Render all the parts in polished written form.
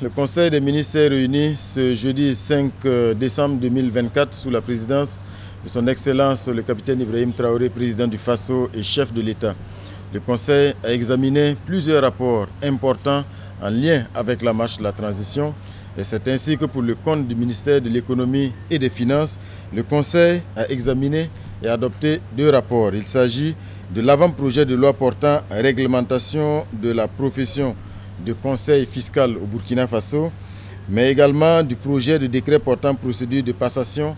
Le Conseil des ministres s'est réuni ce jeudi 5 décembre 2024 sous la présidence de son Excellence le capitaine Ibrahim Traoré, président du Faso et chef de l'État. Le Conseil a examiné plusieurs rapports importants en lien avec la marche de la transition. Et c'est ainsi que pour le compte du ministère de l'économie et des finances, le Conseil a examiné et adopté deux rapports. Il s'agit de l'avant-projet de loi portant réglementation de la profession de conseil fiscal au Burkina Faso, mais également du projet de décret portant procédure de passation,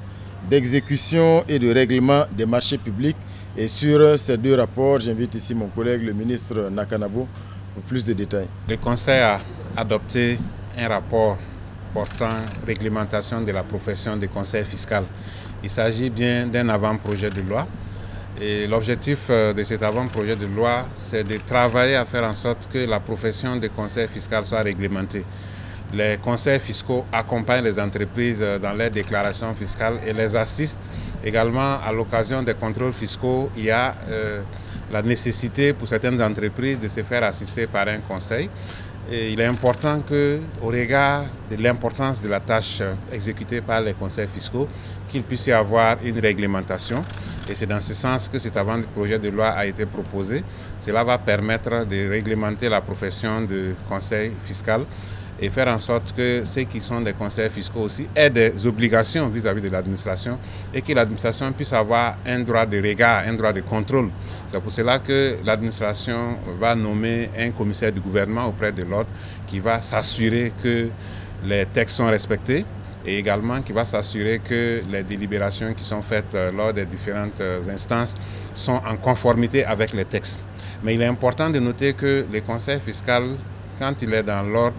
d'exécution et de règlement des marchés publics. Et sur ces deux rapports, j'invite ici mon collègue, le ministre Nakanabo, pour plus de détails. Le Conseil a adopté un rapport portant réglementation de la profession de conseil fiscal. Il s'agit bien d'un avant-projet de loi. Et l'objectif de cet avant-projet de loi, c'est de travailler à faire en sorte que la profession de conseil fiscal soit réglementée. Les conseils fiscaux accompagnent les entreprises dans leurs déclarations fiscales et les assistent également à l'occasion des contrôles fiscaux. Il y a la nécessité pour certaines entreprises de se faire assister par un conseil. Et il est important qu'au regard de l'importance de la tâche exécutée par les conseils fiscaux, qu'il puisse y avoir une réglementation. Et c'est dans ce sens que cet avant-projet de loi a été proposé. Cela va permettre de réglementer la profession de conseil fiscal et faire en sorte que ceux qui sont des conseils fiscaux aussi aient des obligations vis-à-vis de l'administration et que l'administration puisse avoir un droit de regard, un droit de contrôle. C'est pour cela que l'administration va nommer un commissaire du gouvernement auprès de l'ordre qui va s'assurer que les textes sont respectés et également qui va s'assurer que les délibérations qui sont faites lors des différentes instances sont en conformité avec les textes. Mais il est important de noter que le conseil fiscal, quand il est dans l'ordre,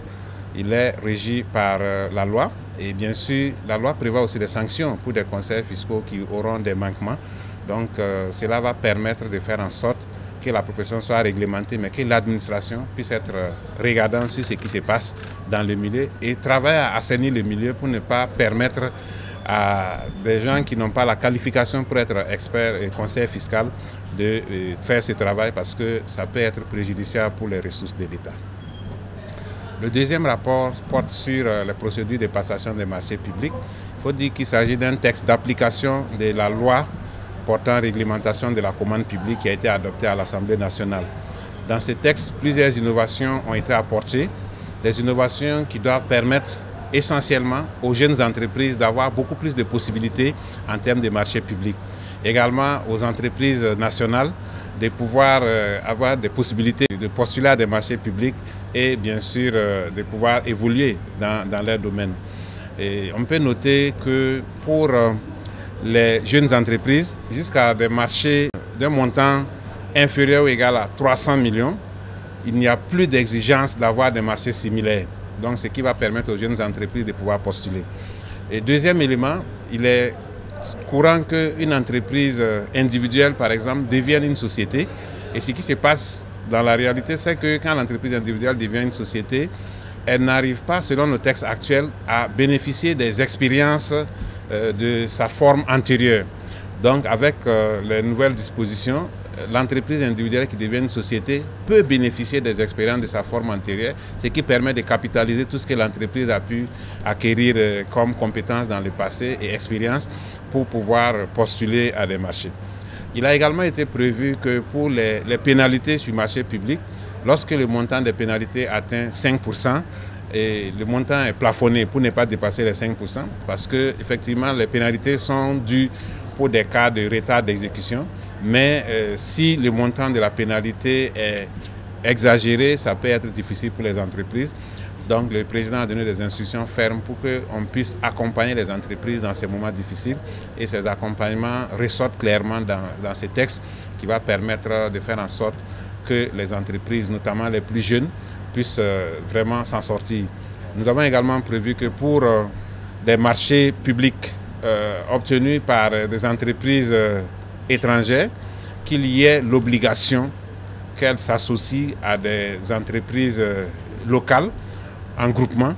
il est régi par la loi et bien sûr la loi prévoit aussi des sanctions pour des conseils fiscaux qui auront des manquements. Donc cela va permettre de faire en sorte que la profession soit réglementée mais que l'administration puisse être regardante sur ce qui se passe dans le milieu et travailler à assainir le milieu pour ne pas permettre à des gens qui n'ont pas la qualification pour être experts et conseillers fiscaux de faire ce travail parce que ça peut être préjudiciable pour les ressources de l'État. Le deuxième rapport porte sur les procédures de passation des marchés publics. Il faut dire qu'il s'agit d'un texte d'application de la loi portant réglementation de la commande publique qui a été adoptée à l'Assemblée nationale. Dans ce texte, plusieurs innovations ont été apportées, des innovations qui doivent permettre essentiellement aux jeunes entreprises d'avoir beaucoup plus de possibilités en termes de marchés publics. Également aux entreprises nationales de pouvoir avoir des possibilités de postuler à des marchés publics et bien sûr de pouvoir évoluer dans leur domaine. Et on peut noter que pour les jeunes entreprises, jusqu'à des marchés d'un montant inférieur ou égal à 300 millions, il n'y a plus d'exigence d'avoir des marchés similaires. Donc ce qui va permettre aux jeunes entreprises de pouvoir postuler. Et deuxième élément, il est courant qu'une entreprise individuelle, par exemple, devienne une société. Et ce qui se passe dans la réalité, c'est que quand l'entreprise individuelle devient une société, elle n'arrive pas, selon le texte actuel, à bénéficier des expériences de sa forme antérieure. Donc, avec les nouvelles dispositions, l'entreprise individuelle qui devient une société peut bénéficier des expériences de sa forme antérieure, ce qui permet de capitaliser tout ce que l'entreprise a pu acquérir comme compétences dans le passé et expérience pour pouvoir postuler à des marchés. Il a également été prévu que pour les pénalités sur le marché public, lorsque le montant des pénalités atteint 5%, et le montant est plafonné pour ne pas dépasser les 5%, parce que effectivement les pénalités sont dues pour des cas de retard d'exécution. Mais si le montant de la pénalité est exagéré, ça peut être difficile pour les entreprises. Donc le président a donné des instructions fermes pour qu'on puisse accompagner les entreprises dans ces moments difficiles. Et ces accompagnements ressortent clairement dans ces textes qui va permettre de faire en sorte que les entreprises, notamment les plus jeunes, puissent vraiment s'en sortir. Nous avons également prévu que pour des marchés publics obtenus par des entreprises étrangères, qu'il y ait l'obligation qu'elles s'associent à des entreprises locales en groupement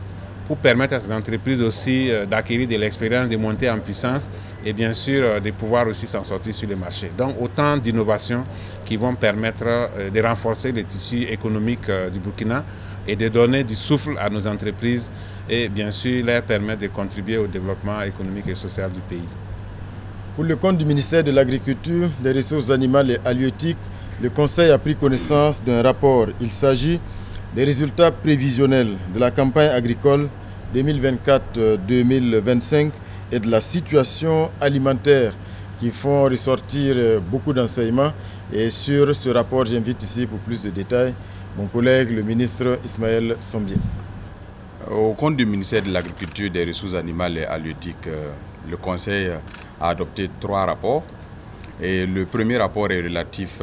pour permettre à ces entreprises aussi d'acquérir de l'expérience, de monter en puissance et bien sûr de pouvoir aussi s'en sortir sur le marché. Donc autant d'innovations qui vont permettre de renforcer le tissu économique du Burkina et de donner du souffle à nos entreprises et bien sûr leur permettre de contribuer au développement économique et social du pays. Pour le compte du ministère de l'Agriculture, des Ressources animales et halieutiques, le Conseil a pris connaissance d'un rapport. Il s'agit des résultats prévisionnels de la campagne agricole 2024-2025 et de la situation alimentaire qui font ressortir beaucoup d'enseignements. Et sur ce rapport, j'invite ici pour plus de détails mon collègue, le ministre Ismaël Sombier. Au compte du ministère de l'Agriculture, des Ressources animales et halieutiques, le Conseil a adopté 3 rapports. Et le premier rapport est relatif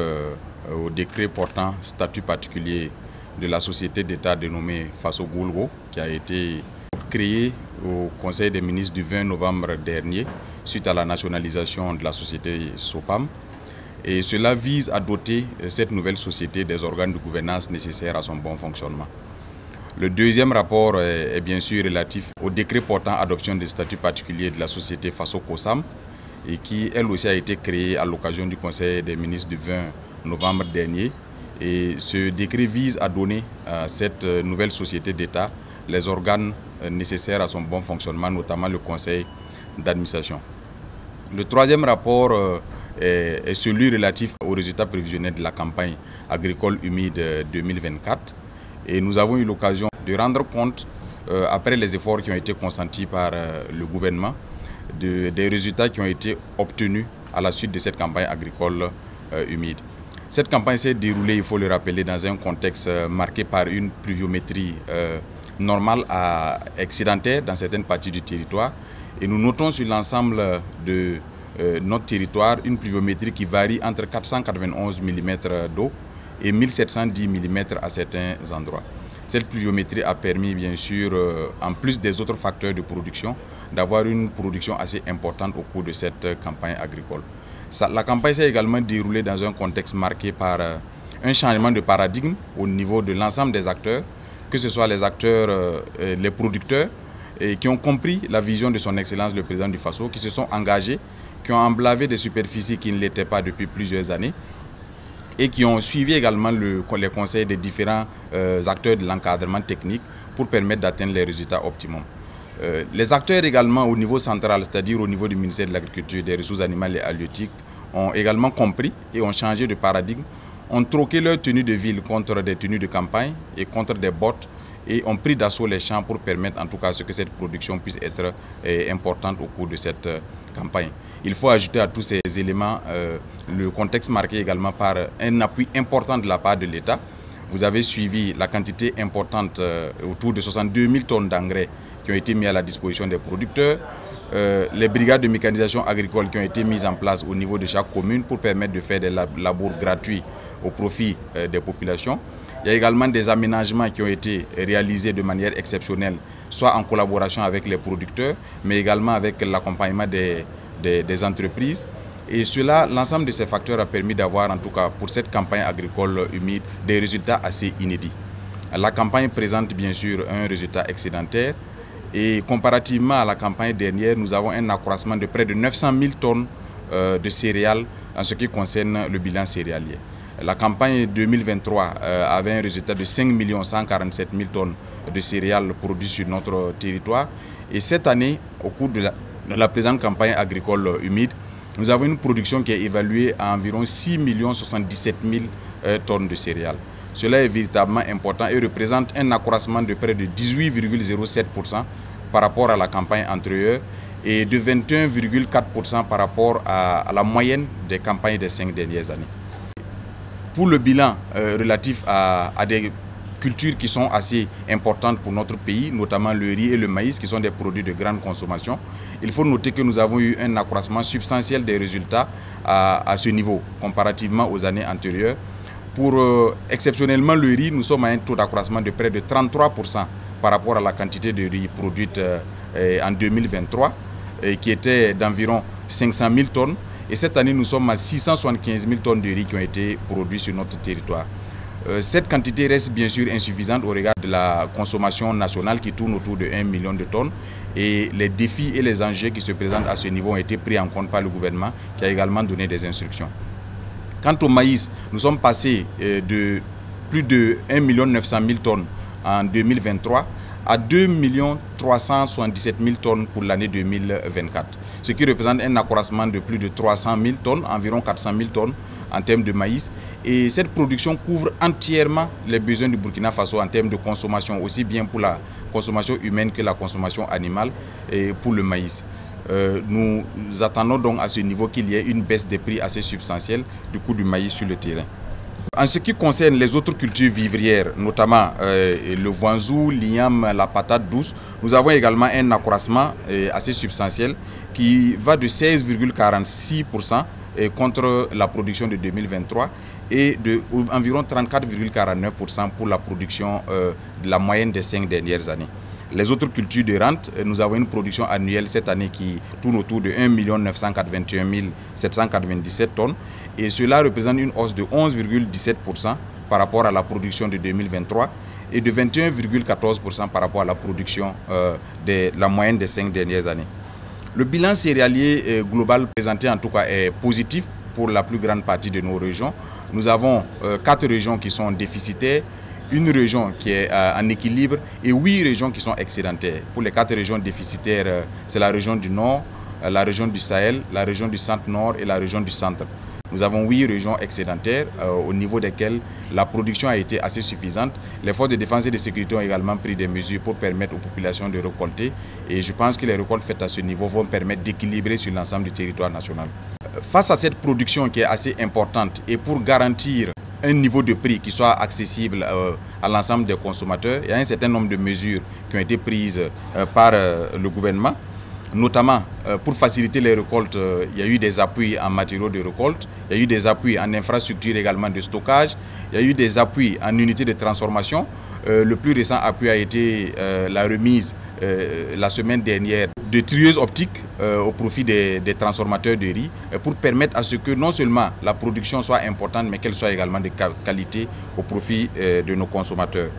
au décret portant statut particulier de la société d'État dénommée Faso Goulgo, qui a été créée au Conseil des ministres du 20 novembre dernier suite à la nationalisation de la société SOPAM. Et cela vise à doter cette nouvelle société des organes de gouvernance nécessaires à son bon fonctionnement. Le deuxième rapport est bien sûr relatif au décret portant adoption des statuts particuliers de la société Faso COSAM et qui elle aussi a été créée à l'occasion du Conseil des ministres du 20 novembre dernier. Et ce décret vise à donner à cette nouvelle société d'État les organes nécessaires à son bon fonctionnement, notamment le conseil d'administration. Le troisième rapport est celui relatif aux résultats prévisionnels de la campagne agricole humide 2024. Et nous avons eu l'occasion de rendre compte, après les efforts qui ont été consentis par le gouvernement, des résultats qui ont été obtenus à la suite de cette campagne agricole humide. Cette campagne s'est déroulée, il faut le rappeler, dans un contexte marqué par une pluviométrie normale à excédentaire dans certaines parties du territoire. Et nous notons sur l'ensemble de notre territoire une pluviométrie qui varie entre 491 mm d'eau et 1710 mm à certains endroits. Cette pluviométrie a permis, bien sûr, en plus des autres facteurs de production, d'avoir une production assez importante au cours de cette campagne agricole. La campagne s'est également déroulée dans un contexte marqué par un changement de paradigme au niveau de l'ensemble des acteurs, que ce soit les acteurs, les producteurs, et qui ont compris la vision de son Excellence le Président du Faso, qui se sont engagés, qui ont emblavé des superficies qui ne l'étaient pas depuis plusieurs années, et qui ont suivi également les conseils des différents acteurs de l'encadrement technique pour permettre d'atteindre les résultats optimums. Les acteurs également au niveau central, c'est-à-dire au niveau du ministère de l'Agriculture, des Ressources animales et halieutiques, ont également compris et ont changé de paradigme, ont troqué leur tenue de ville contre des tenues de campagne et contre des bottes et ont pris d'assaut les champs pour permettre en tout cas à ce que cette production puisse être importante au cours de cette campagne. Il faut ajouter à tous ces éléments le contexte marqué également par un appui important de la part de l'État. Vous avez suivi la quantité importante, autour de 62 000 tonnes d'engrais qui ont été mis à la disposition des producteurs, les brigades de mécanisation agricole qui ont été mises en place au niveau de chaque commune pour permettre de faire des labours gratuits au profit des populations. Il y a également des aménagements qui ont été réalisés de manière exceptionnelle, soit en collaboration avec les producteurs, mais également avec l'accompagnement des entreprises. Et cela, l'ensemble de ces facteurs a permis d'avoir, en tout cas pour cette campagne agricole humide, des résultats assez inédits. La campagne présente bien sûr un résultat excédentaire et comparativement à la campagne dernière, nous avons un accroissement de près de 900 000 tonnes de céréales en ce qui concerne le bilan céréalier. La campagne 2023 avait un résultat de 5 147 000 tonnes de céréales produites sur notre territoire. Et cette année, au cours de la présente campagne agricole humide, nous avons une production qui est évaluée à environ 6 077 000 tonnes de céréales. Cela est véritablement important et représente un accroissement de près de 18,07% par rapport à la campagne antérieure et de 21,4% par rapport à la moyenne des campagnes des 5 dernières années. Pour le bilan relatif à des cultures qui sont assez importantes pour notre pays, notamment le riz et le maïs, qui sont des produits de grande consommation, il faut noter que nous avons eu un accroissement substantiel des résultats à ce niveau, comparativement aux années antérieures. Pour exceptionnellement le riz, nous sommes à un taux d'accroissement de près de 33% par rapport à la quantité de riz produite en 2023, qui était d'environ 500 000 tonnes. Et cette année, nous sommes à 675 000 tonnes de riz qui ont été produits sur notre territoire. Cette quantité reste bien sûr insuffisante au regard de la consommation nationale qui tourne autour de 1 million de tonnes. Et les défis et les enjeux qui se présentent à ce niveau ont été pris en compte par le gouvernement qui a également donné des instructions. Quant au maïs, nous sommes passés de plus de 1 900 000 tonnes en 2023 à 2 377 000 tonnes pour l'année 2024. Ce qui représente un accroissement de plus de 300 000 tonnes, environ 400 000 tonnes en termes de maïs. Et cette production couvre entièrement les besoins du Burkina Faso en termes de consommation, aussi bien pour la consommation humaine que la consommation animale et pour le maïs. Nous attendons donc à ce niveau qu'il y ait une baisse des prix assez substantielle du coût du maïs sur le terrain. En ce qui concerne les autres cultures vivrières, notamment le voinzou, l'igname, la patate douce, nous avons également un accroissement assez substantiel qui va de 16,46% contre la production de 2023 et de environ 34,49% pour la production de la moyenne des 5 dernières années. Les autres cultures de rente, nous avons une production annuelle cette année qui tourne autour de 1 981 797 tonnes et cela représente une hausse de 11,17% par rapport à la production de 2023 et de 21,14% par rapport à la production de la moyenne des 5 dernières années. Le bilan céréalier global présenté en tout cas est positif pour la plus grande partie de nos régions. Nous avons 4 régions qui sont déficitaires, une région qui est en équilibre et 8 régions qui sont excédentaires. Pour les 4 régions déficitaires, c'est la région du Nord, la région du Sahel, la région du Centre-Nord et la région du Centre. Nous avons 8 régions excédentaires au niveau desquelles la production a été assez suffisante. Les forces de défense et de sécurité ont également pris des mesures pour permettre aux populations de récolter. Et je pense que les récoltes faites à ce niveau vont permettre d'équilibrer sur l'ensemble du territoire national. Face à cette production qui est assez importante et pour garantir un niveau de prix qui soit accessible à l'ensemble des consommateurs, il y a un certain nombre de mesures qui ont été prises par le gouvernement. Notamment, pour faciliter les récoltes, il y a eu des appuis en matériaux de récolte, il y a eu des appuis en infrastructure également de stockage, il y a eu des appuis en unités de transformation. Le plus récent appui a été la remise la semaine dernière de trieuses optiques au profit des transformateurs de riz pour permettre à ce que non seulement la production soit importante, mais qu'elle soit également de qualité au profit de nos consommateurs.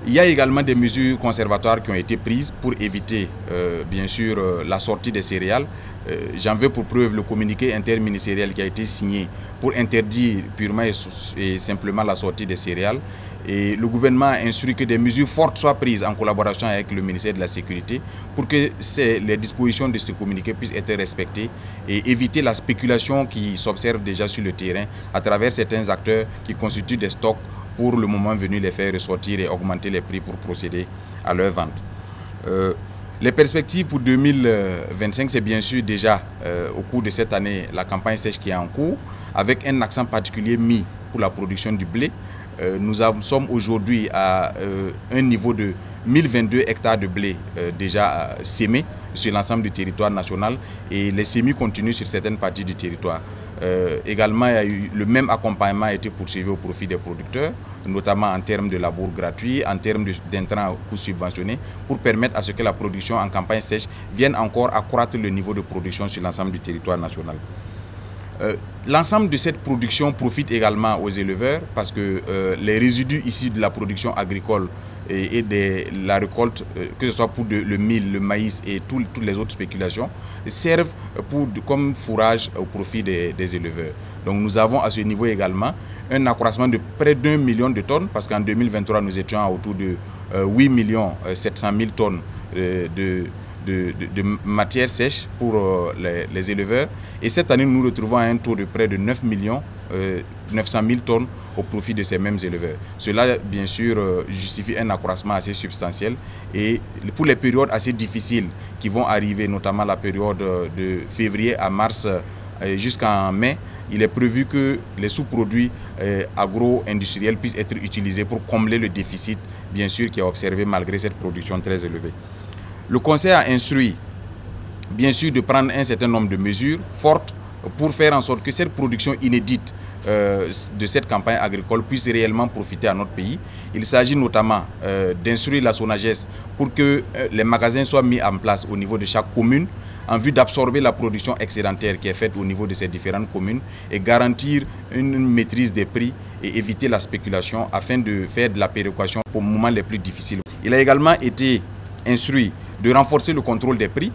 Il y a également des mesures conservatoires qui ont été prises pour éviter, bien sûr, la sortie des céréales. J'en veux pour preuve le communiqué interministériel qui a été signé pour interdire purement et simplement la sortie des céréales. Et le gouvernement a instruit que des mesures fortes soient prises en collaboration avec le ministère de la Sécurité pour que les dispositions de ce communiqué puissent être respectées et éviter la spéculation qui s'observe déjà sur le terrain à travers certains acteurs qui constituent des stocks pour le moment venu les faire ressortir et augmenter les prix pour procéder à leur vente. Les perspectives pour 2025, c'est bien sûr déjà au cours de cette année la campagne sèche qui est en cours, avec un accent particulier mis pour la production du blé. Nous sommes aujourd'hui à un niveau de 1022 hectares de blé déjà sémés sur l'ensemble du territoire national et les semis continuent sur certaines parties du territoire. Également, le même accompagnement a été poursuivi au profit des producteurs, notamment en termes de labour gratuit, en termes d'intrants à coûts subventionnés, pour permettre à ce que la production en campagne sèche vienne encore accroître le niveau de production sur l'ensemble du territoire national. L'ensemble de cette production profite également aux éleveurs parce que les résidus issus de la production agricole et de la récolte, que ce soit pour le mil, le maïs et toutes les autres spéculations, servent comme fourrage au profit des éleveurs. Donc nous avons à ce niveau également un accroissement de près d'1 million de tonnes parce qu'en 2023 nous étions à autour de 8 700 000 tonnes de matière sèche pour les éleveurs. Et cette année, nous nous retrouvons à un taux de près de 9 900 000 tonnes au profit de ces mêmes éleveurs. Cela, bien sûr, justifie un accroissement assez substantiel. Et pour les périodes assez difficiles qui vont arriver, notamment la période de février à mars jusqu'en mai, il est prévu que les sous-produits agro-industriels puissent être utilisés pour combler le déficit, bien sûr, qui est observé malgré cette production très élevée. Le Conseil a instruit, bien sûr, de prendre un certain nombre de mesures fortes pour faire en sorte que cette production inédite de cette campagne agricole puisse réellement profiter à notre pays. Il s'agit notamment d'instruire la SONAGES pour que les magasins soient mis en place au niveau de chaque commune, en vue d'absorber la production excédentaire qui est faite au niveau de ces différentes communes et garantir une maîtrise des prix et éviter la spéculation afin de faire de la péréquation pour les moments les plus difficiles. Il a également été instruit de renforcer le contrôle des prix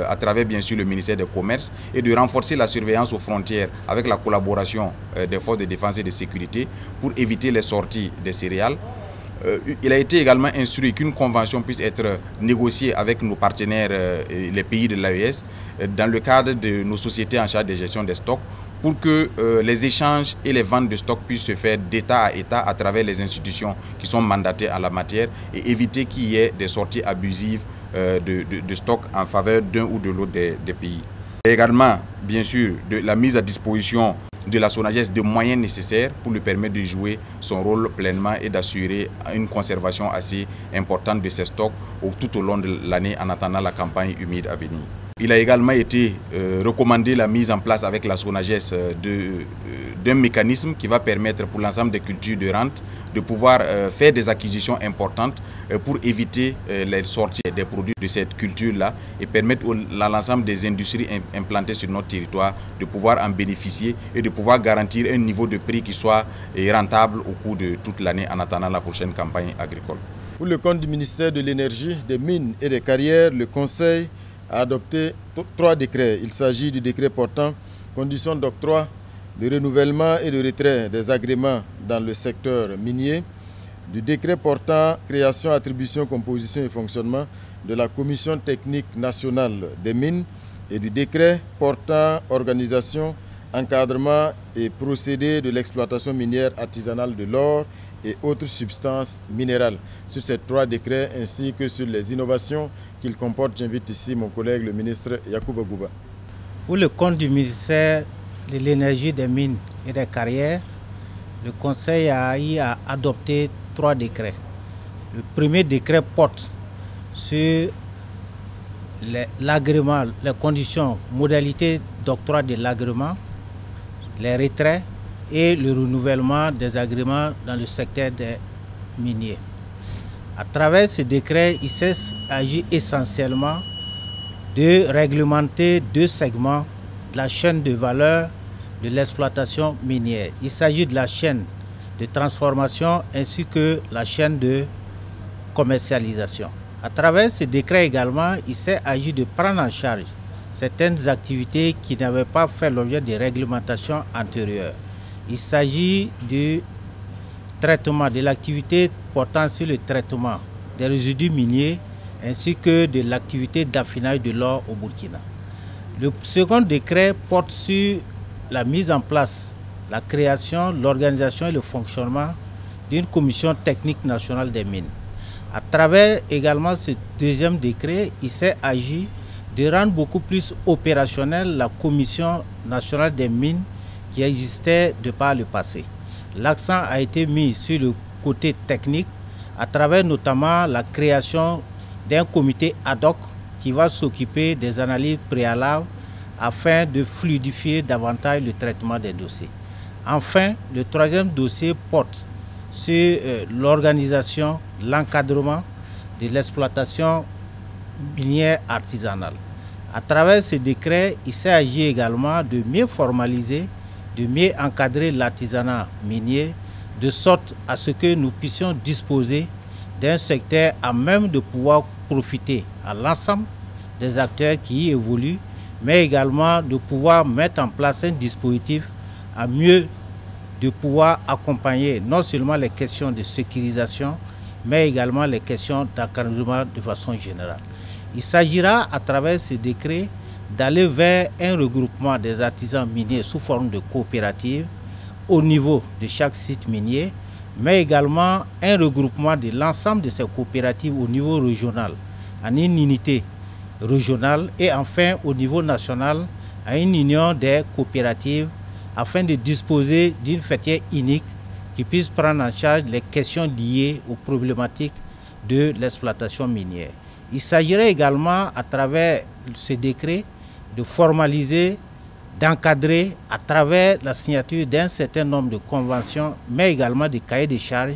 à travers bien sûr le ministère du Commerce et de renforcer la surveillance aux frontières avec la collaboration des forces de défense et de sécurité pour éviter les sorties des céréales. Il a été également instruit qu'une convention puisse être négociée avec nos partenaires, les pays de l'AES, dans le cadre de nos sociétés en charge de gestion des stocks, pour que les échanges et les ventes de stocks puissent se faire d'État à État à travers les institutions qui sont mandatées en la matière et éviter qu'il y ait des sorties abusives de stocks en faveur d'un ou de l'autre des pays. Et également, bien sûr, de la mise à disposition de la SONAGES de moyens nécessaires pour lui permettre de jouer son rôle pleinement et d'assurer une conservation assez importante de ses stocks tout au long de l'année en attendant la campagne humide à venir. Il a également été recommandé la mise en place avec la SONAGES d'un mécanisme qui va permettre pour l'ensemble des cultures de rente de pouvoir faire des acquisitions importantes pour éviter les sorties des produits de cette culture-là et permettre à l'ensemble des industries implantées sur notre territoire de pouvoir en bénéficier et de pouvoir garantir un niveau de prix qui soit rentable au cours de toute l'année en attendant la prochaine campagne agricole. Pour le compte du ministère de l'Énergie, des Mines et des Carrières, le Conseil a adopté 3 décrets. Il s'agit du décret portant conditions d'octroi, de renouvellement et de retrait des agréments dans le secteur minier, du décret portant création, attribution, composition et fonctionnement de la Commission technique nationale des mines et du décret portant organisation, encadrement et procédé de l'exploitation minière artisanale de l'or et autres substances minérales. Sur ces 3 décrets ainsi que sur les innovations qu'ils comportent, j'invite ici mon collègue le ministre Yacouba Gouba. Pour le compte du ministère de l'Énergie, des Mines et des Carrières, le Conseil a adopté 3 décrets. Le premier décret porte sur l'agrément, les conditions, modalités d'octroi de l'agrément, les retraits et le renouvellement des agréments dans le secteur des miniers. À travers ce décret, il s'agit essentiellement de réglementer 2 segments de la chaîne de valeur de l'exploitation minière. Il s'agit de la chaîne de transformation ainsi que la chaîne de commercialisation. À travers ce décret également, il s'agit de prendre en charge certaines activités qui n'avaient pas fait l'objet de réglementations antérieures. Il s'agit du traitement, de l'activité portant sur le traitement des résidus miniers ainsi que de l'activité d'affinage de l'or au Burkina. Le second décret porte sur la mise en place, la création, l'organisation et le fonctionnement d'une commission technique nationale des mines. À travers également ce deuxième décret, il s'est agi de rendre beaucoup plus opérationnelle la commission nationale des mines qui existait de par le passé. L'accent a été mis sur le côté technique à travers notamment la création d'un comité ad hoc qui va s'occuper des analyses préalables afin de fluidifier davantage le traitement des dossiers. Enfin, le troisième dossier porte sur l'organisation, l'encadrement de l'exploitation minière artisanale. À travers ce décret, il s'agit également de mieux formaliser, de mieux encadrer l'artisanat minier, de sorte à ce que nous puissions disposer d'un secteur à même de pouvoir profiter à l'ensemble des acteurs qui y évoluent, mais également de pouvoir mettre en place un dispositif à mieux de pouvoir accompagner non seulement les questions de sécurisation, mais également les questions d'encadrement de façon générale. Il s'agira à travers ce décret d'aller vers un regroupement des artisans miniers sous forme de coopérative au niveau de chaque site minier, mais également un regroupement de l'ensemble de ces coopératives au niveau régional, en une unité régionale et enfin au niveau national, à une union des coopératives afin de disposer d'une fêtière unique qui puisse prendre en charge les questions liées aux problématiques de l'exploitation minière. Il s'agirait également, à travers ce décret, de formaliser, d'encadrer à travers la signature d'un certain nombre de conventions, mais également des cahiers de charges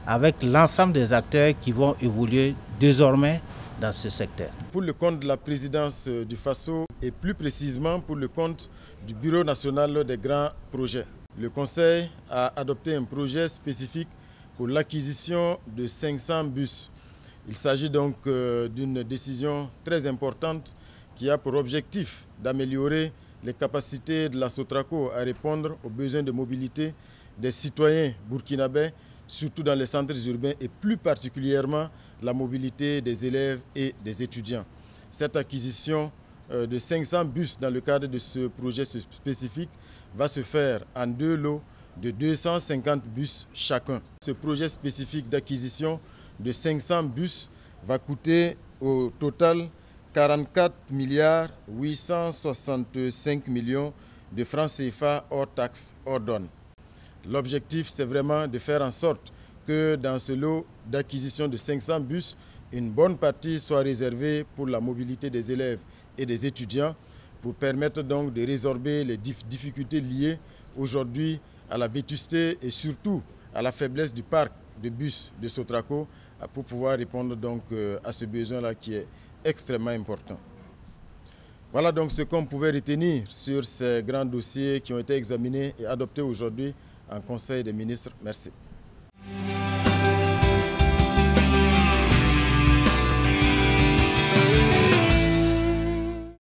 avec l'ensemble des acteurs qui vont évoluer désormais dans ce secteur. Pour le compte de la présidence du FASO et plus précisément pour le compte du Bureau national des grands projets, le Conseil a adopté un projet spécifique pour l'acquisition de 500 bus. Il s'agit donc d'une décision très importante qui a pour objectif d'améliorer les capacités de la Sotraco à répondre aux besoins de mobilité des citoyens burkinabés, surtout dans les centres urbains et plus particulièrement la mobilité des élèves et des étudiants. Cette acquisition de 500 bus dans le cadre de ce projet spécifique va se faire en 2 lots de 250 bus chacun. Ce projet spécifique d'acquisition de 500 bus va coûter au total 44 865 millions de francs CFA hors taxes, hors douane. L'objectif, c'est vraiment de faire en sorte que dans ce lot d'acquisition de 500 bus, une bonne partie soit réservée pour la mobilité des élèves et des étudiants pour permettre donc de résorber les difficultés liées aujourd'hui à la vétusté et surtout à la faiblesse du parc de bus de Sotraco pour pouvoir répondre donc à ce besoin-là qui est extrêmement important. Voilà donc ce qu'on pouvait retenir sur ces grands dossiers qui ont été examinés et adoptés aujourd'hui en Conseil des ministres. Merci.